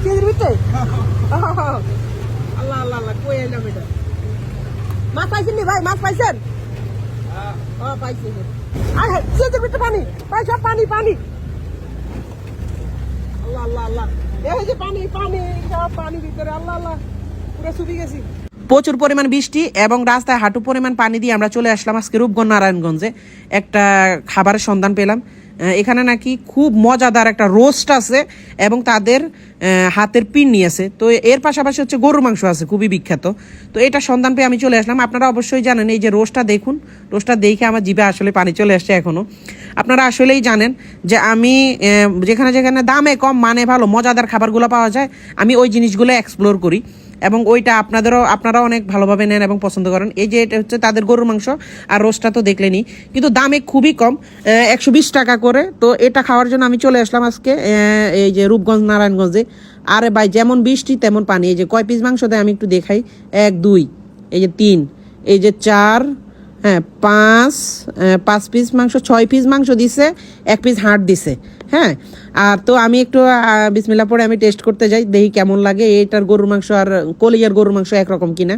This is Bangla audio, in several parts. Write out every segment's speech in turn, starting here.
কেজির ভিতরে আল্লাহ আল্লাহ আল্লাহ কই এলাম এটা মাছ পাইছেন নি ভাই মাছ পাইছেন পাইছি আরে কেজির ভিতরে পানি পাইছা পানি পানি আল্লাহ আল্লাহ আল্লাহ এই যে পানি পানি সব পানি ভিতরে আল্লাহ আল্লাহ পুরো শুকিয়ে গেছি প্রচুর পরিমাণ বৃষ্টি এবং রাস্তায় হাঁটু পরিমাণ পানি দিয়ে আমরা চলে আসলাম আজকে রূপগঞ্জ নারায়ণগঞ্জে একটা খাবারের সন্ধান পেলাম এখানে নাকি খুব মজাদার একটা রোস্ট আছে এবং তাদের হাতের পিন্নি আছে তো এর পাশাপাশি হচ্ছে গরুর মাংস আছে খুবই বিখ্যাত তো এটা সন্ধান পেয়ে আমি চলে আসলাম আপনারা অবশ্যই জানেন এই যে রোস্টটা দেখুন রোস্টটা দেখে আমার জিভে আসলে পানি চলে আসছে এখনও আপনারা আসলেই জানেন যে আমি যেখানে যেখানে দামে কম মানে ভালো মজাদার খাবারগুলো পাওয়া যায় আমি ওই জিনিসগুলো এক্সপ্লোর করি এবং ওইটা আপনারা অনেক ভালোভাবে নেন এবং পছন্দ করেন এই যে এটা হচ্ছে তাদের গরুর মাংস আর রোস্টটা তো দেখলেনি কিন্তু দামে খুবই কম 120 টাকা করে তো এটা খাওয়ার জন্য আমি চলে আসলাম আজকে এই যে রূপগঞ্জ নারায়ণগঞ্জে আরে ভাই যেমন বৃষ্টি তেমন পানি এই যে কয় পিস মাংস দেয় আমি একটু দেখাই 1 2 এই যে 3 এই যে 4 হ্যাঁ 5 পিস মাংস 6 পিস মাংস দিছে 1 পিস হাড় দিছে হ্যাঁ আর তো আমি একটু বিসমিল্লাহ পরে আমি টেস্ট করতে যাই দেখি কেমন লাগে এইটার গরুর মাংস আর কলিজার গরুর মাংস একরকম কিনা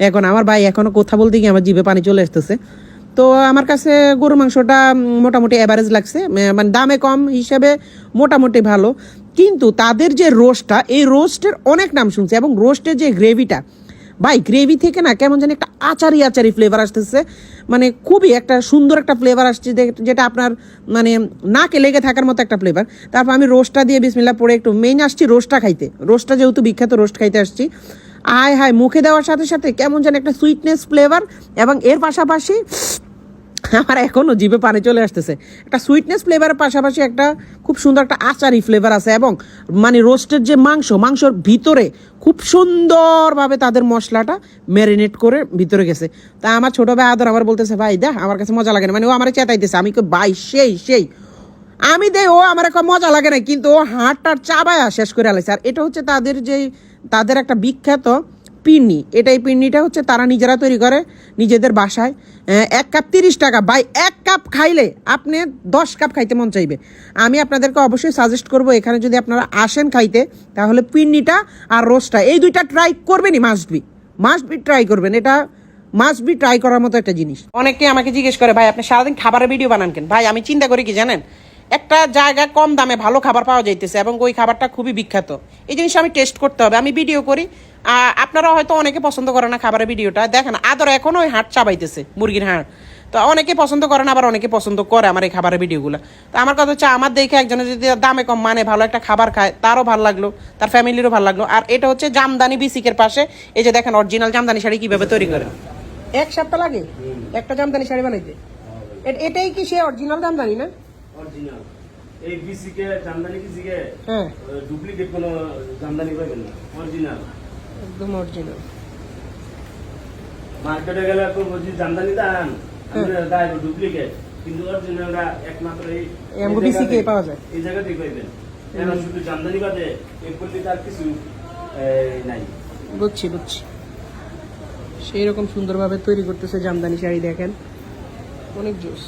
এখন আমার ভাই এখনও কথা বলতে গিয়ে আমার জিভে পানি চলে আসতেছে তো আমার কাছে গরুর মাংসটা মোটামুটি অ্যাভারেজ লাগছে মানে দামে কম হিসেবে মোটামুটি ভালো কিন্তু তাদের যে রোস্টটা এই রোস্টের অনেক নাম শুনছে এবং রোস্টের যে গ্রেভিটা ভাই গ্রেভি থেকে না কেমন জানি একটা আচারি আচারি ফ্লেভার আসতেছে মানে খুবই একটা সুন্দর একটা ফ্লেভার আসছে যেটা আপনার মানে নাকে লেগে থাকার মতো একটা ফ্লেভার তারপর আমি রোস্টটা দিয়ে বিসমিল্লাহ পরে একটু মেইন আসছি রোস্টটা খাইতে রোস্টটা যেহেতু বিখ্যাত রোস্ট খাইতে আসছি আয় হায় মুখে দেওয়ার সাথে সাথে কেমন যেন একটা সুইটনেস ফ্লেভার এবং এর পাশাপাশি আমার এখনও জিভে পানি চলে আসতেছে একটা সুইটনেস ফ্লেভারের পাশাপাশি একটা খুব সুন্দর একটা আচারি ফ্লেভার আছে এবং মানে রোস্টের যে মাংসর ভিতরে খুব সুন্দরভাবে তাদের মশলাটা ম্যারিনেট করে ভিতরে গেছে তা আমার ছোটো ভাই আদর আমার বলতেছে ভাই দেখ আমার কাছে মজা লাগে না মানে ও আমার চেতাইতেছে আমি ভাই সেই আমি দেই ও আমার এখন মজা লাগে না কিন্তু ও হাড়টার চাবায়া শেষ করে আলাইছে আর এটা হচ্ছে তাদের একটা বিখ্যাত পিন্নি এই পিন্নিটা হচ্ছে তারা নিজেরা তৈরি করে নিজেদের বাসায় 1 কাপ 30 টাকা ভাই 1 কাপ খাইলে আপনি 10 কাপ খাইতে মন চাইবে আমি আপনাদেরকে অবশ্যই সাজেস্ট করব এখানে যদি আপনারা আসেন খাইতে তাহলে পিন্নিটা আর রোস্টটা এই দুইটা ট্রাই করবেনই মাস্ট বি ট্রাই করবেন এটা মাস্ট বি ট্রাই করার মতো একটা জিনিস অনেকে আমাকে জিজ্ঞেস করে ভাই আপনি সারাদিন খাবারের ভিডিও বানান কেন ভাই আমি চিন্তা করি কি জানেন একটা জায়গায় কম দামে ভালো খাবার পাওয়া যাইতেছে এবং ওই খাবারটা খুবই বিখ্যাত এই জিনিসটা আমি টেস্ট করতে হবে আমি ভিডিও করি আপনারা হয়তো অনেকে পছন্দ করে না খাবারের ভিডিওটা দেখেন আদর এখনও ওই হাড় চাবাইতেছে মুরগির হাড় তো অনেকে পছন্দ করে না আবার অনেকে পছন্দ করে আমার এই খাবারের ভিডিওগুলো তো আমার কথা হচ্ছে আমার দেখে একজনের যদি দামে কম মানে ভালো একটা খাবার খায় তারও ভালো লাগলো তার ফ্যামিলিরও ভালো লাগলো আর এটা হচ্ছে জামদানি বিসিকের পাশে এই যে দেখেন অরিজিনাল জামদানি শাড়ি কীভাবে তৈরি করে 1 সপ্তাহ লাগে একটা জামদানি শাড়ি বানাইতে এটাই কি সে অরিজিনাল জামদানি না অরিজিনাল এই বিসিকে জামদানি বিসিকে হ্যাঁ ডুপ্লিকেট কোনো জামদানি পাবেন না অরিজিনাল একদম অরিজিনাল মার্কেটে গেলে তো বুঝি জামদানি দান আমরা দাই ডুপ্লিকেট কিন্তু অরিজিনালটা একমাত্র এই বিসিকে পাওয়া যায় এই জায়গাতেই পাবেন এর শুধু জামদানি বাদে এই পল্লী তার কিছু নাই বুঝছি সেই রকম সুন্দরভাবে তৈরি করতেছে জামদানি শাড়ি দেখেন অনেক জোস